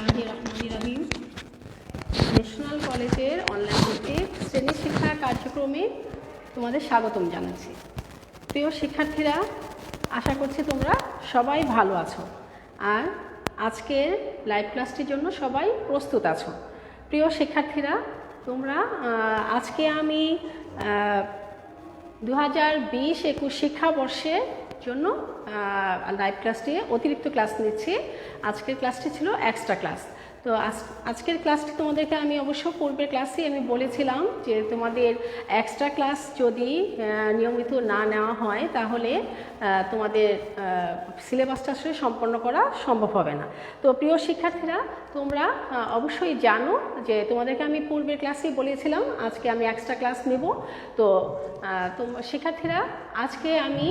বিসমিল্লাহির রহমানির রহিম। ন্যাশনাল কলেজের অনলাইন ভিত্তিক শ্রেণী শিক্ষা কার্যক্রমে তোমাদের স্বাগতম জানাচ্ছি। প্রিয় শিক্ষার্থীরা, আশা করছি তোমরা সবাই ভালো আছো আর আজকের লাইভ ক্লাসটির জন্য সবাই প্রস্তুত আছো। প্রিয় শিক্ষার্থীরা, তোমরা আজকে আমি 2020-21 শিক্ষাবর্ষের জন্য লাইভ ক্লাসটি অতিরিক্ত ক্লাস নিচ্ছি। আজকের ক্লাসটি ছিল এক্সট্রা ক্লাস। তো আজকের ক্লাসটি তোমাদেরকে আমি অবশ্য পূর্বের ক্লাসে আমি বলেছিলাম যে তোমাদের এক্সট্রা ক্লাস যদি নিয়মিত না নেওয়া হয় তাহলে তোমাদের সিলেবাসটা আসলে সম্পন্ন করা সম্ভব হবে না। তো প্রিয় শিক্ষার্থীরা, তোমরা অবশ্যই জানো যে তোমাদেরকে আমি পূর্বের ক্লাসেই বলেছিলাম আজকে আমি এক্সট্রা ক্লাস নেব। তো শিক্ষার্থীরা, আজকে আমি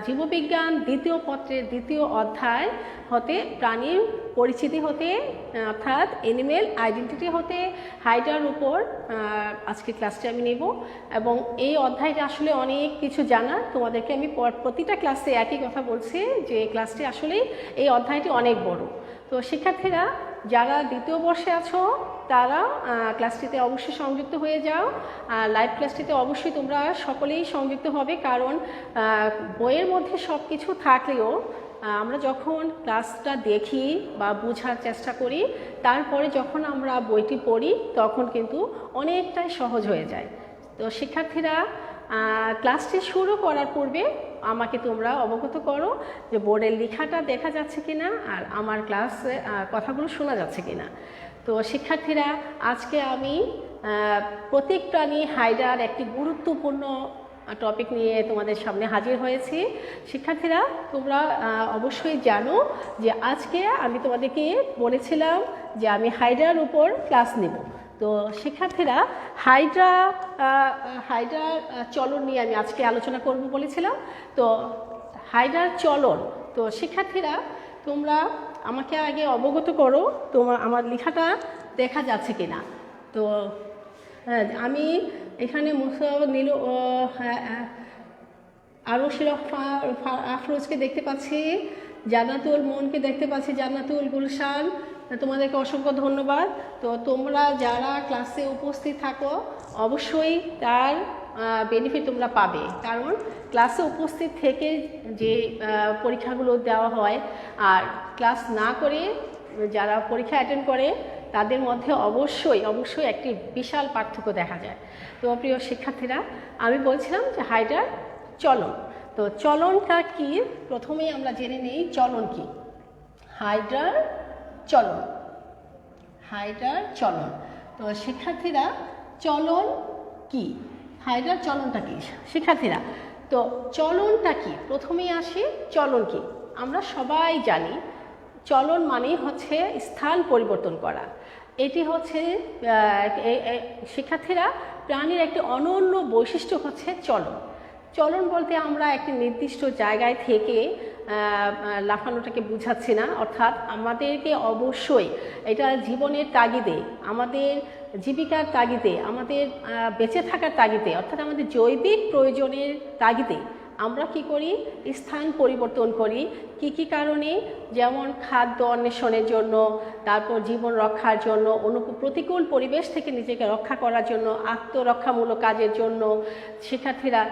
জীববিজ্ঞান দ্বিতীয় পত্রের দ্বিতীয় অধ্যায় হতে প্রাণীর পরিচিতি হতে অর্থাৎ অ্যানিমেল আইডেন্টিটি হতে হাইড্রার উপর আজকে ক্লাসটি আমি নেব। এবং এই অধ্যায়টা আসলে অনেক কিছু জানা, তোমাদেরকে আমি প্রতিটা ক্লাসে একই কথা বলছি যে ক্লাসটি আসলেই এই অধ্যায়টি অনেক বড়। তো শিক্ষার্থীরা, যারা দ্বিতীয় বর্ষে আছো তারা ক্লাসটিতে অবশ্যই সংযুক্ত হয়ে যাও। লাইভ ক্লাসটিতে অবশ্যই তোমরা সকলেই সংযুক্ত হবে, কারণ বইয়ের মধ্যে সব কিছু থাকলেও আমরা যখন ক্লাসটা দেখি বা বোঝার চেষ্টা করি তারপরে যখন আমরা বইটি পড়ি তখন কিন্তু অনেকটাই সহজ হয়ে যায়। তো শিক্ষার্থীরা, ক্লাসটি শুরু করার পূর্বে আমাকে তোমরা অবগত করো যে বোর্ডের লেখাটা দেখা যাচ্ছে কিনা আর আমার ক্লাসে কথাগুলো শোনা যাচ্ছে কিনা। তো শিক্ষার্থীরা, আজকে আমি প্রতীক প্রাণী হাইড্রার একটি গুরুত্বপূর্ণ টপিক নিয়ে তোমাদের সামনে হাজির হয়েছি। শিক্ষার্থীরা, তোমরা অবশ্যই জানো যে আজকে আমি তোমাদেরকে বলেছিলাম যে আমি হাইড্রার উপর ক্লাস নেব। তো শিক্ষার্থীরা, হাইড্রার চলন নিয়ে আমি আজকে আলোচনা করব বলেছিলাম। তো হাইড্রার চলন, তো শিক্ষার্থীরা তোমরা আমাকে আগে অবগত করো আমার লেখাটা দেখা যাচ্ছে কিনা। তো আমি এখানে আরও আফরোজকে দেখতে পাচ্ছি, জান্নাতুল মনকে দেখতে পাচ্ছি, জান্নাতুল গুলশান, তোমাদেরকে অসংখ্য ধন্যবাদ। তো তোমরা যারা ক্লাসে উপস্থিত থাকো অবশ্যই তার বেনিফিট তোমরা পাবে, কারণ ক্লাসে উপস্থিত থেকে যে পরীক্ষাগুলো দেওয়া হয় আর ক্লাস না করে যারা পরীক্ষা অ্যাটেন্ড করে তাদের মধ্যে অবশ্যই একটি বিশাল পার্থক্য দেখা যায়। তো প্রিয় শিক্ষার্থীরা, আমি বলছিলাম যে হাইড্রার চলন। তো চলনটা কি প্রথমেই আমরা জেনে নিই চলন কি। হাইড্রার চলন। তো শিক্ষার্থীরা, চলন কি, হাইড্রার চলনটা কি শিক্ষার্থীরা? তো চলনটা কি, প্রথমেই আসি চলন কি। আমরা সবাই জানি চলন মানেই হচ্ছে স্থান পরিবর্তন করা। এটি হচ্ছে শিক্ষার্থীরা প্রাণীর একটি অনন্য বৈশিষ্ট্য হচ্ছে চলন। চলন বলতে আমরা একটি নির্দিষ্ট জায়গায় থেকে লাফানোটাকে বুঝাচ্ছি না, অর্থাৎ আমাদেরকে অবশ্যই এটা জীবনের তাগিদে, আমাদের জীবিকার তাগিদে, আমাদের বেঁচে থাকার তাগিদে, অর্থাৎ আমাদের জৈবিক প্রয়োজনের তাগিদে আমরা কি করি, স্থান পরিবর্তন করি। কি কারণে? যেমন খাদ্য অন্বেষণের জন্য, তারপর জীবন রক্ষার জন্য, প্রতিকূল পরিবেশ থেকে নিজেকে রক্ষা করার জন্য, আত্মরক্ষামূলক কাজের জন্য, শিক্ষার্থীরা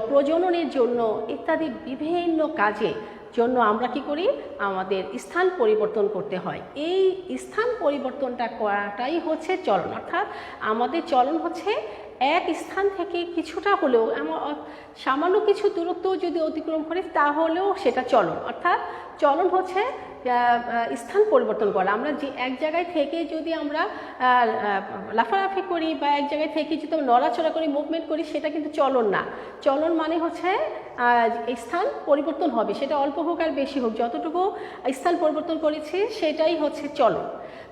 প্রজননের জন্য ইত্যাদি বিভিন্ন কাজে জন্য আমরা কি করি, আমাদের স্থান পরিবর্তন করতে হয়। এই স্থান পরিবর্তনটা করাটাই হচ্ছে চলন। অর্থাৎ আমাদের চলন হচ্ছে এক স্থান থেকে কিছুটা হলেও সামান্য কিছু দূরত্ব যদি অতিক্রম করি তাহলেও সেটা চলন। অর্থাৎ চলন হচ্ছে স্থান পরিবর্তন করা। আমরা যে এক জায়গায় থেকে যদি আমরা লাফালাফি করি বা এক জায়গায় থেকে যদি আমরা নড়াচড়া করি, মুভমেন্ট করি, সেটা কিন্তু চলন না। চলন মানে হচ্ছে স্থান পরিবর্তন হবে, সেটা অল্প হোক আর বেশি হোক, যতটুকু স্থান পরিবর্তন করেছি সেটাই হচ্ছে চলন।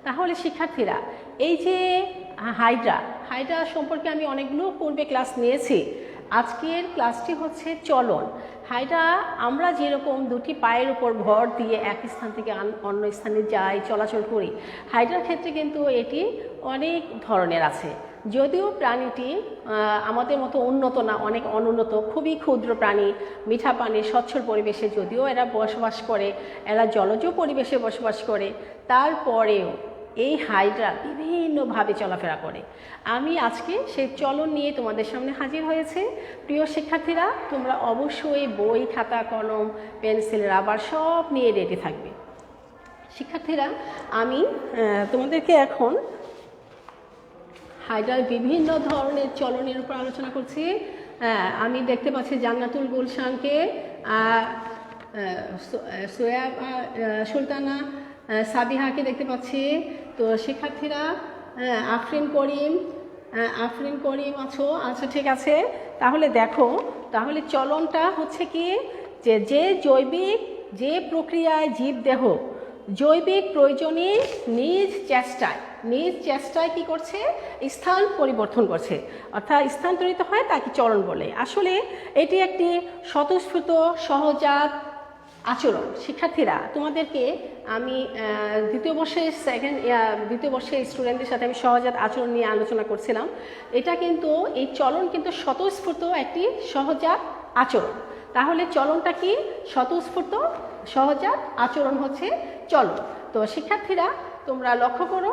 তাহলে শিক্ষার্থীরা, এই যে হাইড্রা সম্পর্কে আমি অনেকগুলো পূর্বে ক্লাস নিয়েছি। আজকের ক্লাসটি হচ্ছে চলন। হাইডা আমরা যেরকম দুটি পায়ের উপর ভর দিয়ে এক স্থান থেকে অন্য স্থানে যাই, চলাচল করি, হাইডার ক্ষেত্রে কিন্তু এটি অনেক ধরনের আছে। যদিও প্রাণীটি আমাদের মতো উন্নত না, অনেক অনুন্নত, খুবই ক্ষুদ্র প্রাণী, মিঠা পানির স্বচ্ছল পরিবেশে যদিও এরা বসবাস করে, এরা জলজ পরিবেশে বসবাস করে, তারপরেও এই হাইড্রা বিভিন্নভাবে চলাফেরা করে। আমি আজকে সেই চলন নিয়ে তোমাদের সামনে হাজির হয়েছে। প্রিয় শিক্ষার্থীরা, তোমরা অবশ্যই বই, খাতা, কলম, পেন্সিল, রাবার সব নিয়ে রেডি থাকবে। শিক্ষার্থীরা, আমি তোমাদেরকে এখন হাইড্রার বিভিন্ন ধরনের চলনের উপর আলোচনা করছি। আমি দেখতে পাচ্ছি জান্নাতুল গুলশানকে, সুলতানা সাবিহাকে দেখতে পাচ্ছি। তো শিক্ষার্থীরা, আফরিন করিম আছো? আচ্ছা, ঠিক আছে। তাহলে দেখো, তাহলে চলনটা হচ্ছে কি, যে জৈবিক যে প্রক্রিয়ায় জীবদেহ জৈবিক প্রয়োজনে নিজ চেষ্টায় কি করছে, স্থান পরিবর্তন করছে, অর্থাৎ স্থানান্তরিত হয়, তাকে চলন বলে। আসলে এটি একটি স্বতঃস্ফূর্ত সহজাত আচরণ। শিক্ষার্থীরা, তোমাদেরকে আমি দ্বিতীয় বর্ষের স্টুডেন্টদের সাথে আমি সহজাত আচরণ নিয়ে আলোচনা করছিলাম। এটা কিন্তু, এই চলন কিন্তু স্বতঃস্ফূর্ত একটি সহজাত আচরণ। তাহলে চলনটা কি? স্বতঃস্ফূর্ত সহজাত আচরণ হচ্ছে চলন। তো শিক্ষার্থীরা, তোমরা লক্ষ্য করো,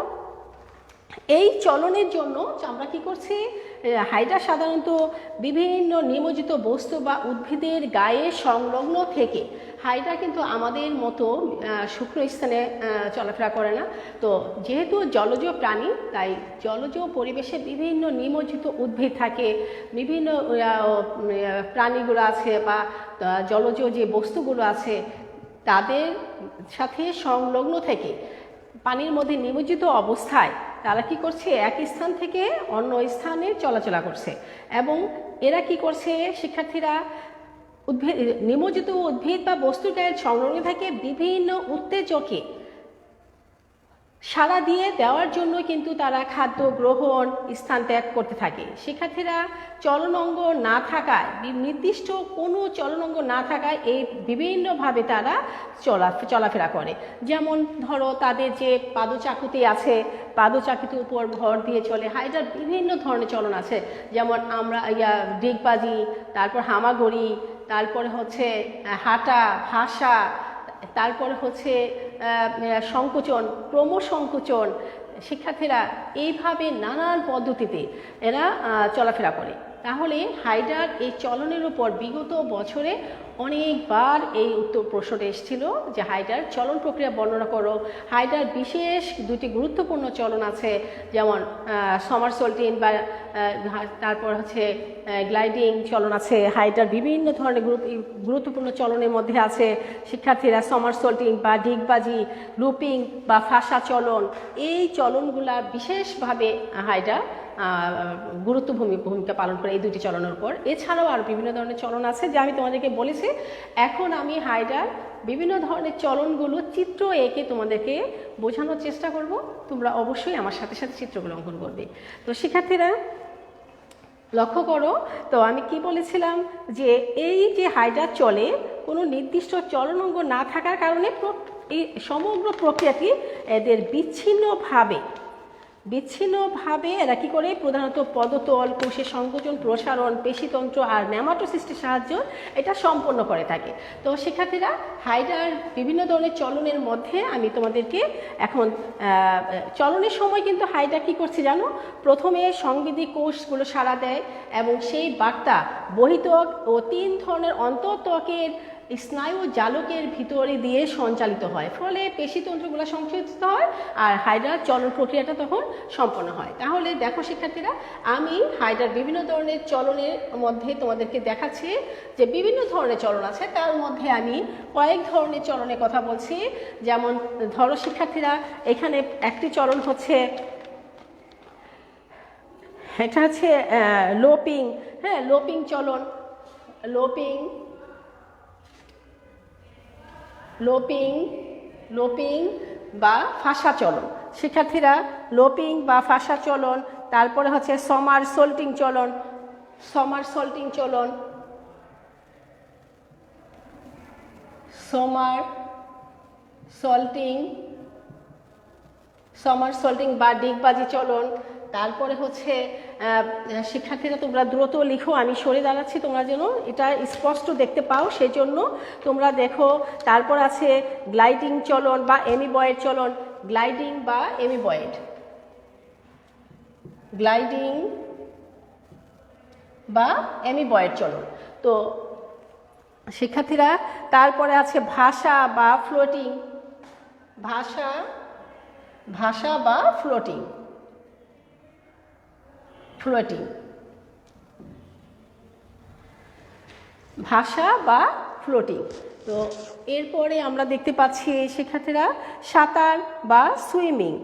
এই চলনের জন্য আমরা কি করছি, হাইড্রা সাধারণত বিভিন্ন নিমজ্জিত বস্তু বা উদ্ভিদের গায়ে সংলগ্ন থেকে, হাইড্রা কিন্তু আমাদের মতো শুকনো স্থানে চলাফেরা করে না। তো যেহেতু জলজ প্রাণী, তাই জলজ পরিবেশে বিভিন্ন নিমজ্জিত উদ্ভিদ থাকে, বিভিন্ন প্রাণীগুলো আছে বা জলজ যে বস্তুগুলো আছে তাদের সাথে সংলগ্ন থেকে পানির মধ্যে নিমজ্জিত অবস্থায় তারা কি করছে, এক স্থান থেকে অন্য স্থানে চলাচলা করছে। এবং এরা কি করছে শিক্ষার্থীরা, নিমজ্জিত উদ্ভিদ বা বস্তুর গায়ে সংলগ্ন থেকে বিভিন্ন উত্তেজকে সাড়া দিয়ে দেওয়ার জন্য কিন্তু তারা খাদ্য গ্রহণ, স্থান ত্যাগ করতে থাকে। শিক্ষার্থীরা, চলনাঙ্গ না থাকায়, নির্দিষ্ট কোনো চলনাঙ্গ না থাকায় এই বিভিন্নভাবে তারা চলাফেরা করে। যেমন ধরো, তাদের যে পাদচাকুতি আছে, পাদচাকুতির উপর ভর দিয়ে চলে। হাইড্রার বিভিন্ন ধরনের চলন আছে, যেমন আমরা ডিগবাজি, তারপর হামাগুড়ি, তারপরে হচ্ছে হাঁটা, ভাষা, তারপরে হচ্ছে সংকোচন, ক্রমসংকোচন। শিক্ষার্থীরা, এইভাবে নানান পদ্ধতিতে এরা চলাফেরা করে। তাহলে হাইড্রার এই চলনের উপর বিগত বছরে অনেকবার এই উত্তর প্রশ্নটা এসেছিল যে হাইড্রার চলন প্রক্রিয়া বর্ণনা করো। হাইড্রার বিশেষ দুটি গুরুত্বপূর্ণ চলন আছে, যেমন সমারসল্টিং বা তারপর হচ্ছে গ্লাইডিং চলন আছে। হাইড্রার বিভিন্ন ধরনের গুরুত্বপূর্ণ চলনের মধ্যে আছে শিক্ষার্থীরা সমারসল্টিং বা ডিগবাজি, লুপিং বা ফাঁসা চলন। এই চলনগুলা বিশেষভাবে হাইড্রা গুরুত্বপূর্ণ ভূমিকা পালন করে এই দুটি চলনের উপর। এছাড়াও আর বিভিন্ন ধরনের চলন আছে যা আমি তোমাদেরকে বলেছি। এখন আমি হাইড্রার বিভিন্ন ধরনের চলনগুলো চিত্র এঁকে তোমাদেরকে বোঝানোর চেষ্টা করব। তোমরা অবশ্যই আমার সাথে সাথে চিত্রগুলো অঙ্কন করবে। তো শিক্ষার্থীরা, লক্ষ্য করো, তো আমি কি বলেছিলাম যে এই যে হাইড্রা চলে, কোনো নির্দিষ্ট চলনাঙ্গ না থাকার কারণে এই সমগ্র প্রক্রিয়াটি এদের বিচ্ছিন্নভাবে এরা কী করে, প্রধানত পদতল, কোষের সংকোচন, প্রসারণ, পেশিতন্ত্র আর নেমাটোসিস্টের সাহায্যে এটা সম্পন্ন করে থাকে। তো শিক্ষার্থীরা, হাইড্রার বিভিন্ন ধরনের চলনের মধ্যে আমি তোমাদেরকে এখন চলনের সময় কিন্তু হাইড্রা কী করছে জানো, প্রথমে সংবেদী কোষগুলো সাড়া দেয় এবং সেই বার্তা বহিত্বক ও 3 ধরনের অন্তঃত্বকের স্নায়ু জালকের ভিতরে দিয়ে সঞ্চালিত হয়, ফলে পেশিতন্ত্রগুলো সংকুচিত হয় আর হাইড্রার চলন প্রক্রিয়াটা তখন সম্পন্ন হয়। তাহলে দেখো শিক্ষার্থীরা, আমি হাইড্রার বিভিন্ন ধরনের চলনের মধ্যে তোমাদেরকে দেখাচ্ছি যে বিভিন্ন ধরনের চলন আছে, তার মধ্যে আমি কয়েক ধরনের চলনের কথা বলছি। যেমন ধরো শিক্ষার্থীরা, এখানে একটি চলন হচ্ছে, এটা হচ্ছে লোপিং। হ্যাঁ, লোপিং চলন, লোপিং বা ফাঁসা চলন। শিক্ষার্থীরা, লোপিং বা ফাঁসা চলন, তারপরে হচ্ছে সমারসল্টিং চলন। সমারসল্টিং চলন, সমারসল্টিং বা ডিগবাজি চলন। তারপরে হচ্ছে শিক্ষার্থীরা তোমরা দ্রুত লিখো, আমি সরে দাঁড়াচ্ছি তোমরা যেন এটা স্পষ্ট দেখতে পাও, সেই জন্য তোমরা দেখো। তারপর আছে গ্লাইডিং চলন বা এমিবয়েড চলন, গ্লাইডিং বা এমিবয়েড, গ্লাইডিং বা এমিবয়েড চলন। তো শিক্ষার্থীরা তারপরে আছে ভাষা বা ফ্লোটিং, ভাষা বা ফ্লোটিং, ভাষা বা ফ্লোটিং। তো এরপরে আমরা দেখতে পাচ্ছি শিক্ষার্থীরা সাঁতার বা সুইমিং,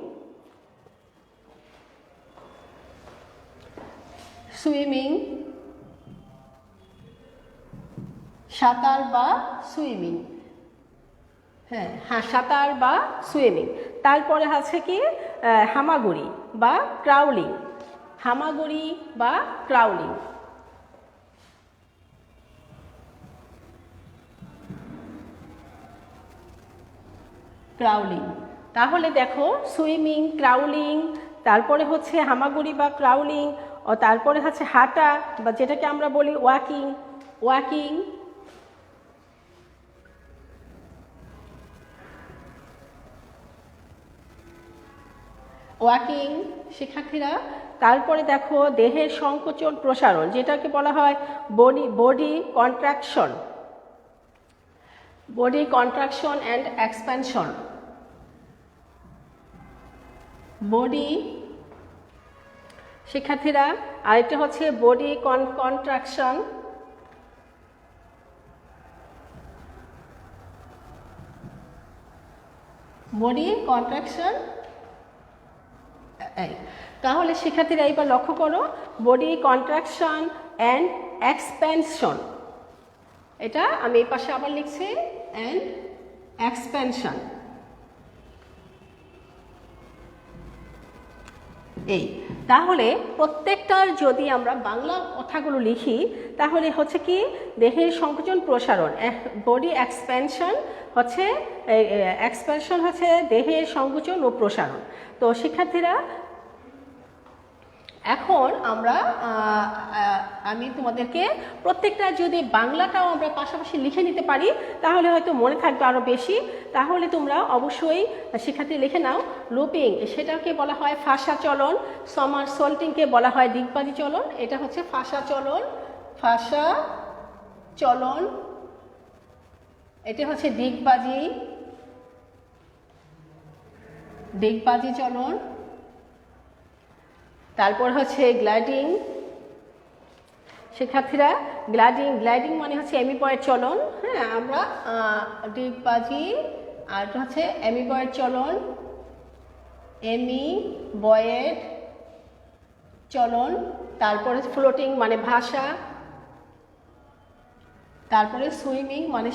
সাঁতার বা সুইমিং, হ্যাঁ, সাঁতার বা সুইমিং। তারপরে আছে কি হামাগুড়ি বা ক্রাউলিং, হামাগুড়ি বা ক্রাউলিং। তাহলে দেখো সুইমিং, ক্রাউলিং, তারপরে হচ্ছে হামাগুড়ি বা ক্রাউলিং, ও তারপরে হচ্ছে হাঁটা বা যেটাকে আমরা বলি ওয়াকিং, শিক্ষার্থীরা। তারপরে দেখো দেহের সংকোচন প্রসারণ, যেটাকে বলা হয় বডি কন্ট্রাকশন অ্যান্ড এক্সপ্যানশন, শিক্ষার্থীরা। আরেকটা হচ্ছে বডি কন্ট্রাকশন, তাহলে শিক্ষার্থীরা এইবার লক্ষ্য করো, বডি কন্ট্রাকশন অ্যান্ড এক্সপ্যানশন, এটা আমি এই পাশে আবার লিখছি অ্যান্ড এক্সপ্যানশন। এই তাহলে প্রত্যেকটার যদি আমরা বাংলা কথাগুলো লিখি তাহলে হচ্ছে কি দেহের সংকোচন প্রসারণ, বডি এক্সপ্যানশন হচ্ছে দেহের সংকোচন ও প্রসারণ। তো শিক্ষার্থীরা এখন আমি তোমাদেরকে প্রত্যেকটা যদি বাংলাটাও আমরা পাশাপাশি লিখে নিতে পারি তাহলে হয়তো মনে থাকবে আরও বেশি। তাহলে তোমরা অবশ্যই শিক্ষার্থী লিখে নাও। লুপিং সেটাকে বলা হয় ফাঁসা চলন, সমারসল্টিংকে বলা হয় ডিগবাজি চলন। এটা হচ্ছে ফাঁসা চলন, এটা হচ্ছে ডিগবাজি চলন। তারপর হচ্ছে গ্লাইডিং, শিক্ষার্থীরা গ্লাইডিং মানে হচ্ছে এমিবয়েড চলন। হ্যাঁ, আমরা ডিগবাজি, আর এটা হচ্ছে এমিবয়েড চলন, তারপরে ফ্লোটিং মানে ভাষা, তারপরে সুইমিং মানে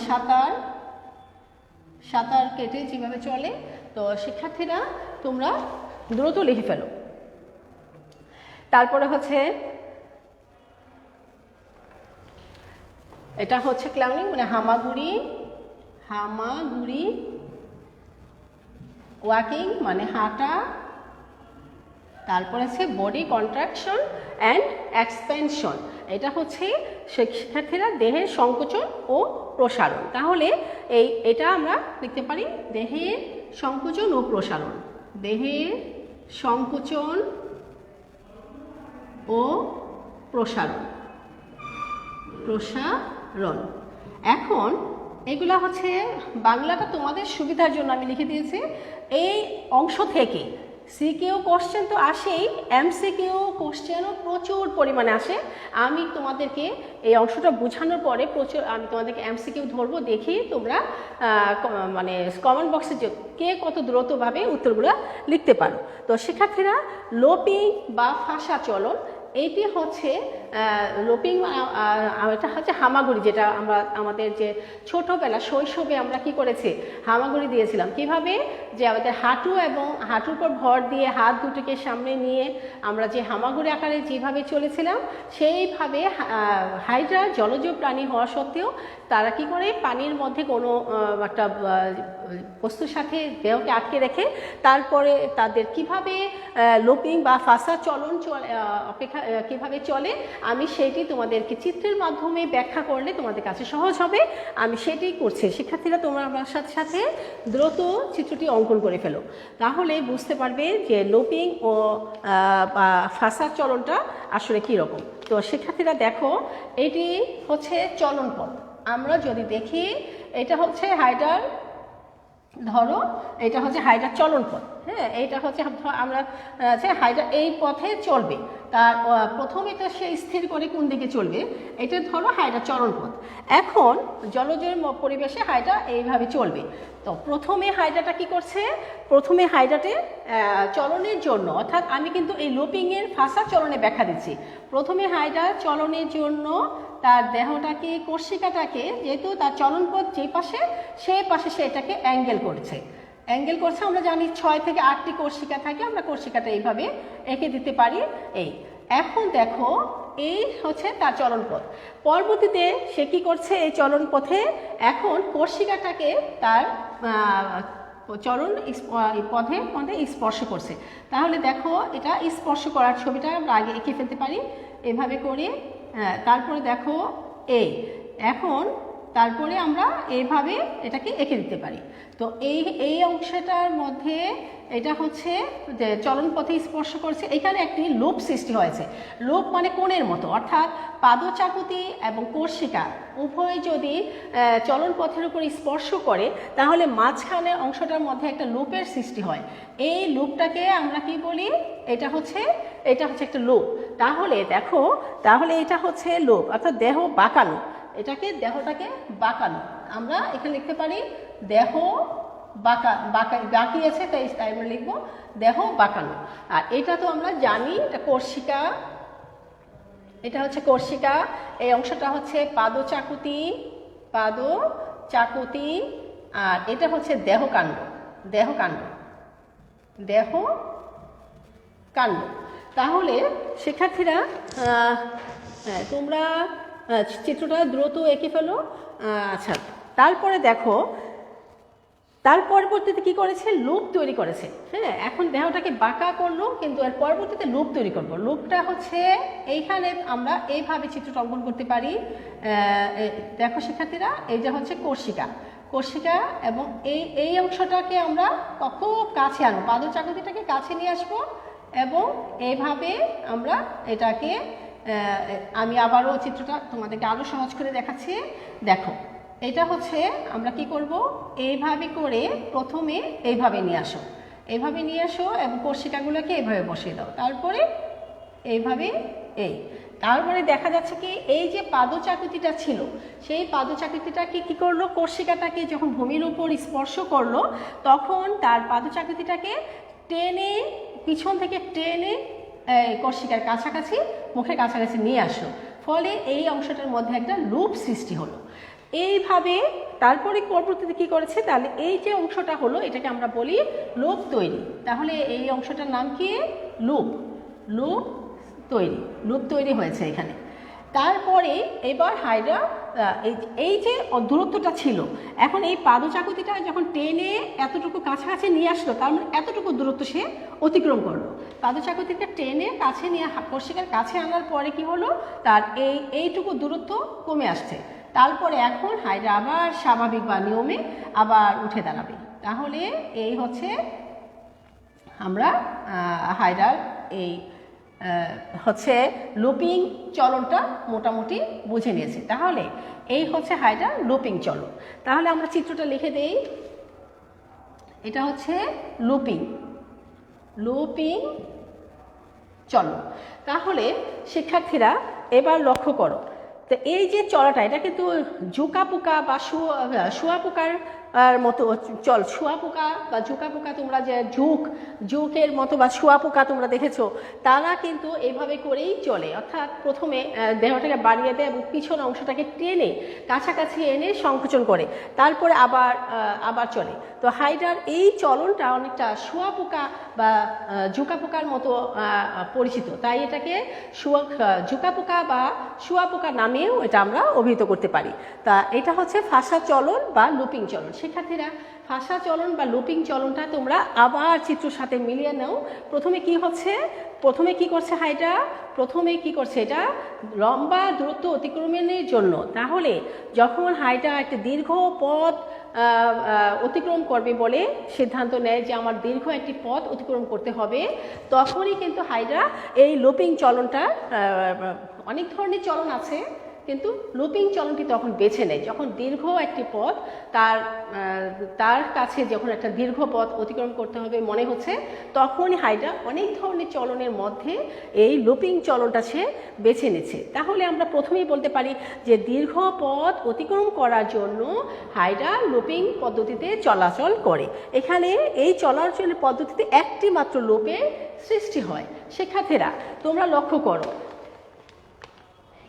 সাঁতার কেটে যেভাবে চলে। তো শিক্ষার্থীরা তোমরা দ্রুত লিখে ফেলো। তারপরে হচ্ছে এটা হচ্ছে ক্লাউনিং মানে হামাগুড়ি, ওয়াকিং মানে হাঁটা, তারপরে আছে বডি কন্ট্রাকশন অ্যান্ড এক্সপ্যানশন, এটা হচ্ছে শিক্ষার্থীরা দেহের সংকোচন ও প্রসারণ। তাহলে এটা আমরা লিখতে পারি দেহের সংকোচন ও প্রসারণ, দেহের সংকোচন ও প্রসারণ। এখন এগুলা হচ্ছে বাংলাটা তোমাদের সুবিধার জন্য আমি লিখে দিয়েছি। এই অংশ থেকে সিকিউ কোশ্চেন তো আসেই, এমসিকিউ কোশ্চেনও প্রচুর পরিমাণে আসে। আমি তোমাদেরকে এই অংশটা বোঝানোর পরে আমি তোমাদেরকে এমসিকিউ ধরবো, দেখি তোমরা মানে কমেন্ট বক্সে কে কত দ্রুতভাবে উত্তরগুলো লিখতে পারো। তো শিক্ষার্থীরা লোপিং বা ফাঁসা চলন এইটি হচ্ছে লোপিং, এটা হচ্ছে হামাগুড়ি, যেটা আমরা আমাদের যে ছোটোবেলা শৈশবে আমরা কি করেছি, হামাগুড়ি দিয়েছিলাম। কিভাবে, যে আমাদের হাঁটু এবং হাঁটুর উপর ভর দিয়ে হাত দুটোকে সামনে নিয়ে আমরা যে হামাগুড়ি আকারে যেভাবে চলেছিলাম, সেইভাবে হাইড্রা জলজ প্রাণী হওয়া সত্ত্বেও তারা কি করে পানির মধ্যে কোনো একটা বস্তুর সাথে দেহকে আটকে রেখে তারপরে তাদের কিভাবে লোপিং বা ফাঁসা চলন অপেক্ষা কিভাবে চলে, আমি সেটি তোমাদেরকে চিত্রের মাধ্যমে ব্যাখ্যা করলে তোমাদের কাছে সহজ হবে। আমি সেটি করছি। শিক্ষার্থীরা তোমরা আমার সাথে সাথে দ্রুত চিত্রটি অঙ্কন করে ফেলো, তাহলে বুঝতে পারবে যে লোপিং ও ফাঁসা চলনটা আসলে কীরকম। তো শিক্ষার্থীরা দেখো, এটি হচ্ছে চলন পথ। আমরা যদি দেখি, এটা হচ্ছে হাইড্রার, ধরো এটা হচ্ছে হাইড্রার চলন পথ। হ্যাঁ, এইটা হচ্ছে আমরা হাইড্রা এই পথে চলবে। তার প্রথমে তো সে স্থির করে কোন দিকে চলবে, এটা ধরো হাইড্রার চলন পথ। এখন জলজের পরিবেশে হাইড্রা এইভাবে চলবে। তো প্রথমে হাইড্রাটা কি করছে, প্রথমে হাইড্রাটে চলনের জন্য, অর্থাৎ আমি কিন্তু এই লোপিংয়ের ফাঁসা চলনে ব্যাখ্যা দিচ্ছি। প্রথমে হাইড্রা চলনের জন্য তার দেহটাকে, কোষিকাটাকে, যেহেতু তার চলনপথ যে পাশে, সেই পাশে সে এটাকে অ্যাঙ্গেল করছে। আমরা জানি 6 থেকে 8টি কোষিকা থাকে, আমরা কোষিকাটা এইভাবে এঁকে দিতে পারি। এই এখন দেখো, এই হচ্ছে তার চলনপথ। পরবর্তীতে সে কি করছে, এই চলনপথে এখন কোষিকাটাকে তার চলন পথে পথে স্পর্শ করছে। তাহলে দেখো, এটা স্পর্শ করার ছবিটা আমরা আগে এঁকে ফেলতে পারি এভাবে করে। তারপরে দেখো এখন তারপরে আমরা এইভাবে এটাকে এঁকে দিতে পারি। তো এই অংশটার মধ্যে এটা হচ্ছে যে চলন পথে স্পর্শ করছে, এখানে একটি লুপ সৃষ্টি হয়েছে। লুপ মানে কোণের মতো, অর্থাৎ পাদচাকুতি এবং কোষিকা উভয় যদি চলন পথের উপর স্পর্শ করে, তাহলে মাঝখানের অংশটার মধ্যে একটা লুপের সৃষ্টি হয়। এই লুপটাকে আমরা কি বলি, এটা হচ্ছে একটা লুপ। তাহলে দেখো, এটা হচ্ছে লুপ, অর্থাৎ দেহ বাঁকানো, দেহটাকে বাঁকানো। আমরা এখানে লিখতে পারি দেহ বাঁকিয়েছে, তাই আমরা লিখবো দেহ বাঁকানো। আর এটা তো আমরা জানি, এটা কোষিকা, এটা হচ্ছে কোষিকা। এই অংশটা হচ্ছে পাদচাকুতি, আর এটা হচ্ছে দেহকাণ্ড। তাহলে শিক্ষার্থীরা তোমরা চিত্রটা দ্রুত এঁকে ফেলো। আচ্ছা, তারপরে দেখো, তার পরবর্তীতে কি করেছে, লুপ তৈরি করেছে। হ্যাঁ, এখন দেহটাকে বাঁকা করলো, কিন্তু এর পরবর্তীতে লুপ তৈরি করবো। লুপটা হচ্ছে এইখানে আমরা এইভাবে চিত্রটা অঙ্কন করতে পারি। দেখো শিক্ষার্থীরা, এই যে হচ্ছে কোষিকা এবং এই অংশটাকে আমরা খুব কাছে আনবো, পাদচাকুতিটাকে কাছে নিয়ে আসবো এবং এইভাবে আমরা এটাকে, আমি আবারও চিত্রটা তোমাদেরকে আরও সহজ করে দেখাচ্ছি। দেখো, এটা হচ্ছে আমরা কি করব, এইভাবে করে প্রথমে এইভাবে নিয়ে আসো এবং কোষিকাগুলোকে এইভাবে বসিয়ে দাও। তারপরে এইভাবে তারপরে দেখা যাচ্ছে কি, এই যে পাদচাকুতিটা ছিল, সেই পাদচাকুতিটাকে কি করলো, কোষিকাটাকে যখন ভূমির উপর স্পর্শ করলো, তখন তার পাদচাকুতিটাকে টেনে, পিছন থেকে টেনে কোষিকার কাছাকাছি, মুখের কাছাকাছি নিয়ে আসলো। ফলে এই অংশটার মধ্যে একটা লুপ সৃষ্টি হলো। এইভাবে তারপরে পরবর্তীতে কি করেছে, তাহলে এই যে অংশটা হলো, এটাকে আমরা বলি লুপ তৈরি। তাহলে এই অংশটার নাম কি, লুপ তৈরি হয়েছে এখানে। তারপরে এবার হাইড্রা এই যে দূরত্বটা ছিল, এখন এই পাদচাকুতিটা যখন টেনে এতটুকু কাছাকাছি নিয়ে আসলো, তার মানে এতটুকু দূরত্ব সে অতিক্রম করলো। পাদচাকুতিটা টেনে কাছে নিয়ে কোষিকার কাছে আনার পরে কি হলো, তার এইটুকু দূরত্ব কমে আসছে। তারপরে এখন হাইড্রা আবার স্বাভাবিক বা নিয়মে আবার উঠে দাঁড়াবে। তাহলে এই হচ্ছে আমরা হাইড্রার এই হচ্ছে লুপিং চলনটা মোটামুটি বুঝে নিয়েছি। তাহলে এই হচ্ছে হাইড্রার লুপিং চলন। তাহলে আমরা চিত্রটা লিখে দেই, এটা হচ্ছে লুপিং চলন। তাহলে শিক্ষার্থীরা এবার লক্ষ্য করো, তো এই যে চলাটা, এটা কিন্তু জুকা পোকা বা শুয়া পোকার আর মতো চল শুঁয়াপোকা বা ঝুঁকা পোকা, তোমরা যে ঝুঁকের মতো বা শুঁয়াপোকা তোমরা দেখেছো, তারা কিন্তু এইভাবে করেই চলে, অর্থাৎ প্রথমে দেহটাকে বাড়িয়ে দেয় এবং পিছন অংশটাকে টেনে কাছাকাছি এনে সংকুচন করে, তারপরে আবার চলে। তো হাইড্রার এই চলনটা অনেকটা শুঁয়াপোকা বা ঝুঁকা পোকার মতো পরিচিত, তাই এটাকে ঝুঁকা পোকা বা শুঁয়াপোকা নামেও এটা আমরা অভিহিত করতে পারি। তা এটা হচ্ছে ফাঁসা চলন বা লুপিং চলন। শিক্ষার্থীরা, ফাঁসা চলন বা লুপিং চলনটা তোমরা আবার চিত্রের সাথে মিলিয়ে নাও। প্রথমে কি করছে হাইড্রা? প্রথমে কি করছে? এটা লম্বা দূরত্ব অতিক্রমের জন্য। তাহলে যখন হাইড্রা একটা দীর্ঘ পথ অতিক্রম করবে বলে সিদ্ধান্ত নেয় যে আমার দীর্ঘ একটি পথ অতিক্রম করতে হবে, তখনই কিন্তু হাইড্রা এই লুপিং চলনটা, অনেক ধরনের চলন আছে কিন্তু লুপিং চলনটি তখন বেছে নেয় যখন দীর্ঘ একটি পথ তার কাছে যখন একটা দীর্ঘ পথ অতিক্রম করতে হবে মনে হচ্ছে, তখনই হাইড্রা অনেক ধরনের চলনের মধ্যে এই লুপিং চলনটা সে বেছে নিচ্ছে। তাহলে আমরা প্রথমেই বলতে পারি যে দীর্ঘ পথ অতিক্রম করার জন্য হাইড্রা লুপিং পদ্ধতিতে চলাচল করে। এখানে এই চলাচলের পদ্ধতিতে একটি মাত্র লুপের সৃষ্টি হয়। শিক্ষার্থীরা, তোমরা লক্ষ্য করো,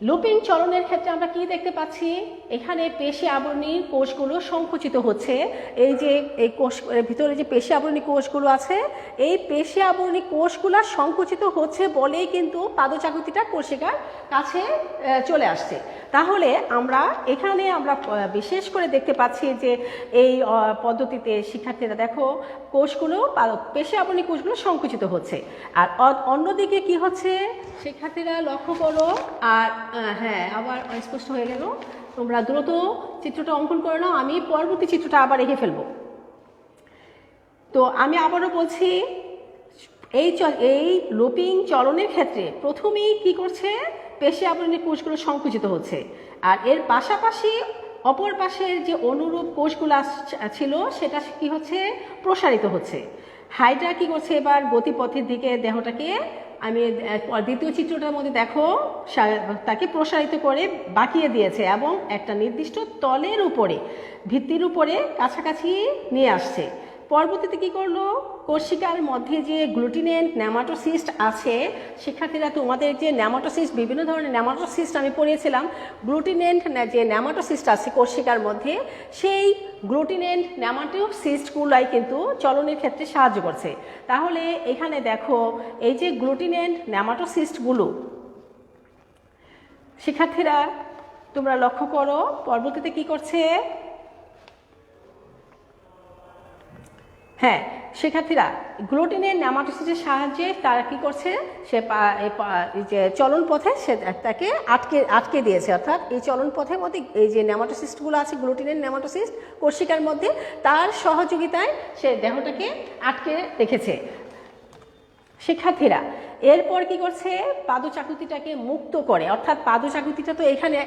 লুপিং চলনের ক্ষেত্রে আমরা কি দেখতে পাচ্ছি? এখানে পেশি আবরণীর কোষগুলো সংকুচিত হচ্ছে। এই যে এই কোষ ভিতরে যে পেশি আবরণী কোষগুলো আছে, এই পেশি আবরণী কোষগুলো সংকুচিত হচ্ছে বলেই কিন্তু পাদচাকুতিটা কোষিকার কাছে চলে আসছে। তাহলে এখানে আমরা বিশেষ করে দেখতে পাচ্ছি যে এই পদ্ধতিতে শিক্ষার্থীরা দেখো কোষগুলো, পেশি আবরণী কোষগুলো সংকুচিত হচ্ছে, আর অন্যদিকে কি হচ্ছে শিক্ষার্থীরা লক্ষ্য করো। আর হ্যাঁ, আবার স্পষ্ট হয়ে গেল। তোমরা দ্রুত চিত্রটা অঙ্কন করে নাও, আমি পরবর্তী চিত্রটা আবার রেখে ফেলবো। তো আমি আবারও বলছি, এই লুপিং চলনের ক্ষেত্রে প্রথমেই কি করছে? পেশি আবরণী কোষগুলো সংকুচিত হচ্ছে, আর এর পাশাপাশি অপর পাশের যে অনুরূপ কোষগুলো ছিল সেটা কি হচ্ছে? প্রসারিত হচ্ছে। হাইড্রা কি করছে? এবার গতিপথের দিকে দেহটাকে, আমি দ্বিতীয় চিত্রটার মধ্যে দেখো, তাকে প্রসারিত করে বাঁকিয়ে দিয়েছে এবং একটা নির্দিষ্ট তলের উপরে, ভিত্তির উপরে কাছাকাছি নিয়ে আসছে। পরবর্তীতে কি করলো? কোষিকার মধ্যে যে গ্লুটিনেন্ট নেমাটোসিস্ট আছে, শিক্ষার্থীরা তোমাদের যে নেমাটোসিস্ট, বিভিন্ন ধরনের নেমাটোসিস্ট আমি পড়িয়েছিলাম, গ্লুটিনেন্ট যে নেমাটোসিস্ট আছে কোষিকার মধ্যে, সেই গ্লুটিনেন্ট নেমাটোসিস্টগুলাই কিন্তু চলনের ক্ষেত্রে সাহায্য করছে। তাহলে এখানে দেখো এই যে গ্লুটিনেন্ট নেমাটোসিস্টগুলো, শিক্ষার্থীরা তোমরা লক্ষ্য করো পরবর্তীতে কি করছে। হ্যাঁ শিক্ষার্থীরা, গ্লুটিনের নেমাটোসিস্টের সাহায্যে তারা কি করছে? সে যে চলন পথে সে তাকে আটকে দিয়েছে, অর্থাৎ এই চলন পথের মধ্যে এই যে নেমাটোসিস্টগুলো আছে, গ্লুটিনের নেমাটোসিস্ট কোষিকার মধ্যে, তার সহযোগিতায় সে দেহটাকে আটকে রেখেছে। শিক্ষার্থীরা, এরপর কি করছে? পাদচাকুতিটাকে মুক্ত করে, অর্থাৎ পাদচাকুতিটা তো এখানে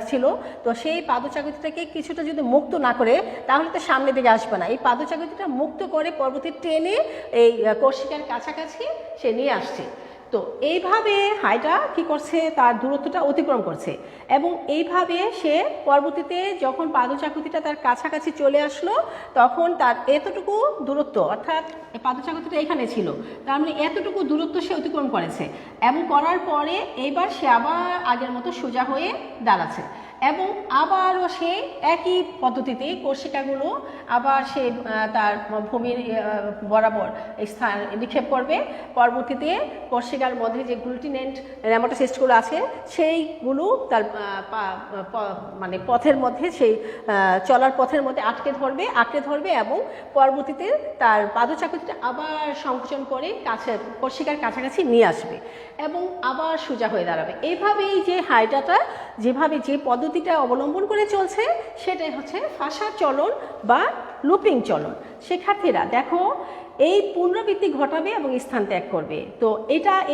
ছিল, তো সেই পাদচাকুতিটাকে কিছুটা যদি মুক্ত না করে তাহলে তো সামনের দিকে আসবে না। এই পাদচাকুতিটা মুক্ত করে পরবর্তী ট্রেনে এই কোষিকার কাছাকাছি সে নিয়ে আসছে। তো এইভাবে হাইড্রা কি করছে? তার দূরত্বটা অতিক্রম করছে এবং এইভাবে সে পরবর্তীতে যখন পাদচাকুতিটা তার কাছাকাছি চলে আসলো, তখন তার এতটুকু দূরত্ব, অর্থাৎ পাদচাকুতিটা এখানে ছিল, তার মানে এতটুকু দূরত্ব সে অতিক্রম করেছে এবং করার পরে এইবার সে আবার আগের মতো সোজা হয়ে দাঁড়াচ্ছে এবং আবারও সে একই পদ্ধতিতে কোষিকাগুলো আবার সে তার ভূমির বরাবর স্থান নিক্ষেপ করবে। পরবর্তীতে কোষিকার মধ্যে যে গ্লুটিনেন্ট নেমাটোসিস্টগুলো আছে সেইগুলো তার মানে পথের মধ্যে, সেই চলার পথের মধ্যে আঁকড়ে ধরবে এবং পরবর্তীতে তার পাদচাকুতিটা আবার সংকুচন করে কোষিকার কাছাকাছি নিয়ে আসবে এবং আবার সোজা হয়ে দাঁড়াবে। এইভাবেই যে হাইড্রাটা যেভাবে যে পদ্ধতিটা অবলম্বন করে চলছে সেটাই হচ্ছে ফাঁসা চলন বা লুপিং চলন। শিক্ষার্থীরা দেখো, এই পুনরাবৃত্তি ঘটাবে এবং স্থান ত্যাগ করবে। তো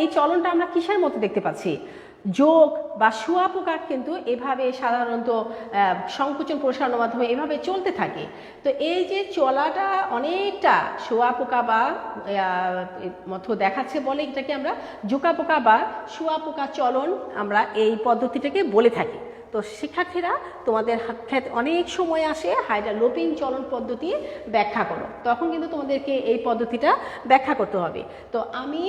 এই চলনটা আমরা কিসের মতো দেখতে পাচ্ছি? যোগ বা শুঁয়াপোকা কিন্তু এভাবে সাধারণত সংকুচন প্রসারণের মাধ্যমে এভাবে চলতে থাকে। তো এই যে চলাটা অনেকটা শুঁয়াপোকা বা মতো দেখাচ্ছে বলে এটাকে আমরা জোকা পোকা বা শুঁয়াপোকা চলন আমরা এই পদ্ধতিটাকে বলে থাকি। তো তো শিক্ষার্থীরা তোমাদের ক্ষেত্রে অনেক সময় আসে হাইড্রা লোপিং চলন পদ্ধতি ব্যাখ্যা করো, তখন কিন্তু তোমাদেরকে এই পদ্ধতিটা ব্যাখ্যা করতে হবে। তো আমি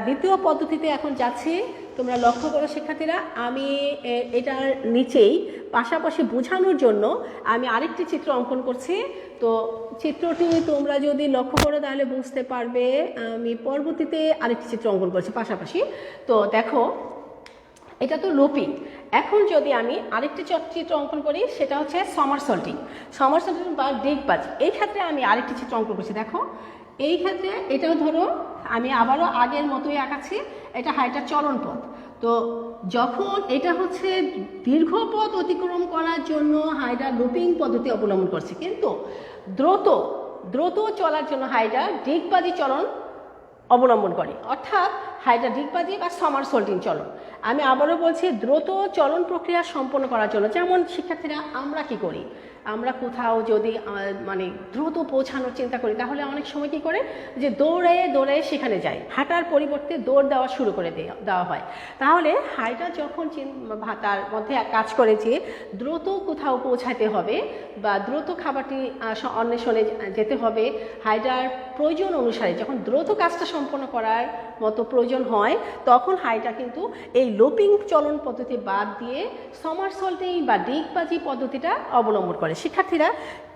দ্বিতীয় পদ্ধতিতে এখন যাচ্ছি। তোমরা লক্ষ্য করো শিক্ষার্থীরা, আমি এটার নিচেই পাশাপাশি বোঝানোর জন্য আমি আরেকটি চিত্র অঙ্কন করছি। তো চিত্রটি তোমরা যদি লক্ষ্য করো তাহলে বুঝতে পারবে আমি পরবর্তীতে আরেকটি চিত্র অঙ্কন করছি পাশাপাশি। তো দেখো, এটা তো লোপিং। এখন যদি আমি আরেকটি চিত্র অঙ্কন করি, সেটা হচ্ছে সমারসল্টিং বা ডিগবাজ। এই ক্ষেত্রে আমি আরেকটি চিত্র অঙ্কন করছি। দেখো, এই ক্ষেত্রে এটাও ধরো আমি আবারও আগের মতোই আঁকাচ্ছি। এটা হাইড্রার চলন পথ। তো যখন এটা হচ্ছে দীর্ঘ পথ অতিক্রম করার জন্য হাইড্রা লোপিং পদ্ধতি অবলম্বন করছে, কিন্তু দ্রুত চলার জন্য হাইড্রা ডিগবাজি চলন অবলম্বন করে, অর্থাৎ হাইড্রা ডিগবাজি বা সমারসল্টিং চলন। আমি আবারও বলছি, দ্রুত চলন প্রক্রিয়া সম্পন্ন করার জন্য, যেমন শিক্ষার্থীরা আমরা কি করি, আমরা কোথাও যদি মানে দ্রুত পৌঁছানোর চিন্তা করি, তাহলে অনেক সময় কি করে যে দৌড়ে সেখানে যায়, হাঁটার পরিবর্তে দৌড় দেওয়া শুরু করে দেওয়া হয়। তাহলে হাইড্রা যখন তার মধ্যে কাজ করে যে দ্রুত কোথাও পৌঁছাতে হবে বা দ্রুত খাবারটি অন্বেষণে যেতে হবে, হাইড্রার প্রয়োজন অনুসারে যখন দ্রুত কাজটা সম্পন্ন করার মতো প্রয়োজন হয়, তখন হাইড্রা কিন্তু এই লোপিং চলন পদ্ধতি বাদ দিয়ে সমারসল্টিং বা ডিগবাজি পদ্ধতিটা অবলম্বন করে। শিক্ষার্থীরা,